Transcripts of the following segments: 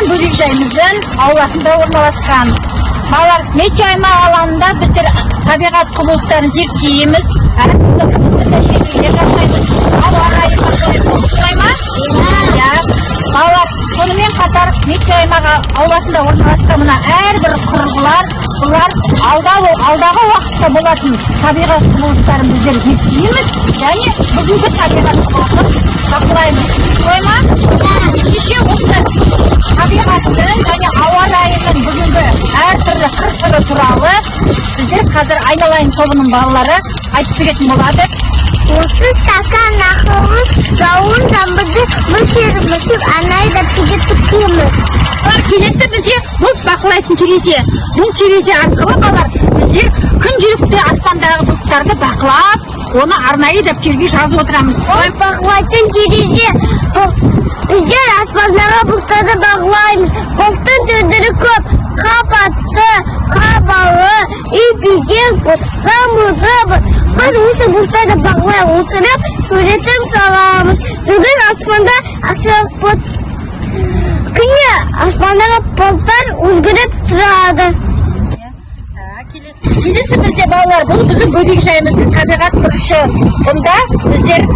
бөбекжайымыздың ауласында орналасқан. Балалар, метео аймақ алаңында біздер табиғат құбылыстарын зерттейміз. Әртүрлі қызықты тәжірибелер жасаймыз. Ауа райы солай ма? Иә. Балалар, сонымен қатар метео аймақ ауласында орналасқан мына әрбір құрылғылар, бұлар алдағы уақытта болатын табиғат құбылыстарын біздер зерттейміз және бүгінгі табиғат құбылысын бақылаймыз. Солай ма? Кеше осы табиғаттың және ауа райының бүгінгі әртүрлі қыр-сыры туралы біздер қазір айналайын тобының балалары айтып беретін болады. Осы стакан ақылы жауын жаңбырды мөлшер арнайы дәптерге тікеміз. Келесі бізде бұлт бақылайтын терезе. Бұл терезе арқылы балалар біздер күнделікті аспандағы бұлттарды бақылап, оны арнайы дәптерге жазып отырамыз. Бақылайтын терезе. Біздер аспандағы бұлттарды бақылаймыз. Бұлттың түрлері көп. Қабатты, қабалы, үй-беден, самызы. Біз осы бұлттарды бақылай отырып, суретін саламыз. Бүгін аспанда ашық бұлт. Күні аспандағы бұлттар өзгеріп тұрады. Келесі бізде балалар, бұл біздің бөбекжайымыздың табиғат бұрышы. Бұнда біздер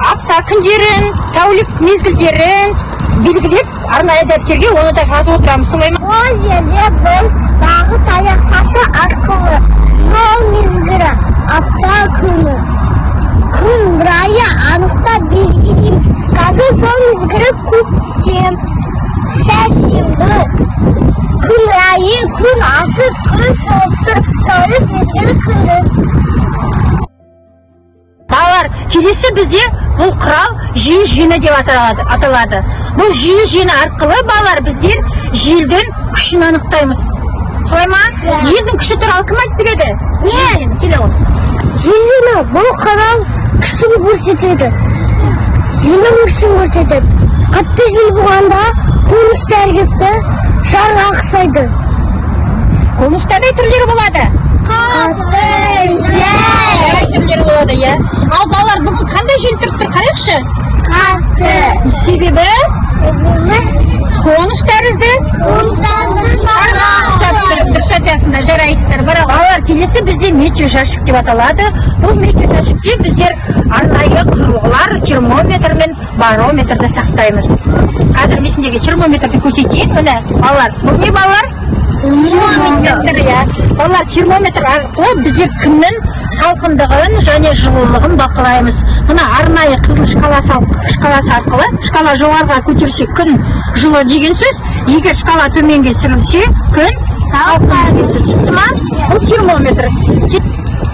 апта күндерін, тәулік мезгілдерін белгілеп, арнайы дәптерге оны да жазып отырамыз. Солай ма? Ол жерде біз бағыт таяқшасы арқылы жол мезгілі, апта күні, күн райы анықтап белгілейміз. Қазір жол мезгілі көктем, сәрсенбі, күн райы, күн ашық, күн суықты, тәулік мезгілі күндіз. Балалар, келесі бізде бұл құрал жиі-жиіні деп аталады. Бұл жиі-жиіні арқылы балалар біздер желдің күшін анықтаймыз. Солай ма? Желдің күші туралы кім айтып береді? Мен. Келе ғой. Желдің бұл құрал күшін көрсетеді. Желдің күшін көрсетеді. Қатты жел болғанда конус тәргісті жар ақсайды. Конустардай түрлері болады? Қатты жел. Түрлері болады, иә. Ал балалар, бүгін қандай жел тұрып тұр, қарайықшы? Қатты. Себебі? Конус тәрізді? Дұрыс айтасыңдар, жарайсыздар. Балалар, келесі бізде метео жәшік деп аталады. Бұл метео жәшікте біздер арнайы құрылғылар, термометр мен барометрді сақтаймыз. Қазір месіндегі термометрді көрсетейін. Міне, балалар, бұл не балалар? Термометр, иә. Балалар, термометр арқылы біздер күннің салқындығын және жылылығын бақылаймыз. Мына арнайы қызыл шкаласы арқылы, шкала жоғарыға көтерілсе күн жылы деген сөз, егер шкала төменге түсірілсе күн салқын деген сөз. Түсінді ма? Бұл термометр.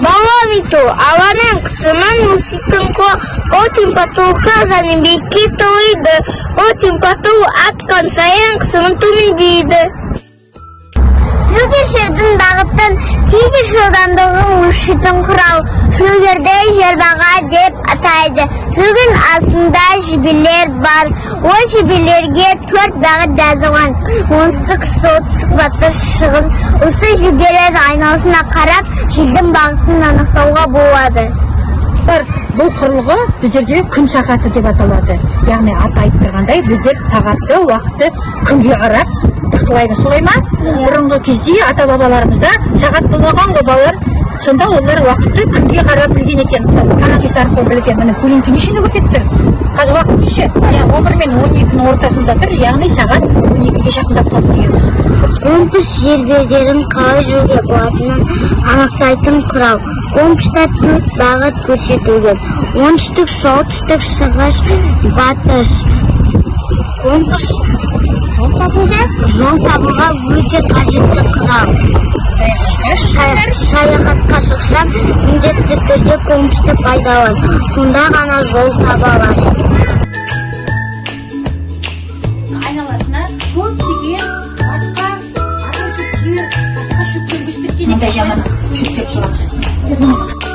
Балометр ауаның қысымын өлшейтін қол. Ол температураға және биікке толиды. Ол температура артқан сайын қысымын төмендейді. Жүргіншілердің бағыттың тегіс жылдамдығын өлшейтін құрал. Жүргерді жербаға деп атайды. Жүргін астында жебелер бар. Ол жебелерге 4 бағыт жазылған. Оңтүстік, солтүстік, батыс, шығыс. Осы жебелер айналасына қарап, желдің бағытын анықтауға болады. Бұл құрылғы біздерде күн сағаты деп аталады. Яғни аты айтып тұрғандай, біздер сағатты, уақытты күнге қарап бақылаймыз. Солай ма? Бұрынғы кезде ата-бабаларымызда сағат болмаған ғой балалар. Сонда олар уақытты күнге қарап білген екен. Қанатес арқылы білген. Міне көлеңке нешені көрсетіп тұр? Қазір уақыт неше? 11 мен 12-ның ортасында тұр. Яғни сағат 12-ге жақындап қалды деген сөз. Компас жер бедерін қалай жүруге болатынын анықтайтын құрал. Компаста 4 бағыт көрсетілген. Оңтүстік, солтүстік, шығыс, батыс. Компас жол табуға өте қажетті құрал. Саяхатқа шықсаң, міндетті түрде компасты пайдалан. Сонда ғана жол таба аласың. Айналасына көптеген басқа ара шөптер, басқа шөптер өсіп кеткен. Мындай жаман шөптер шығамыз.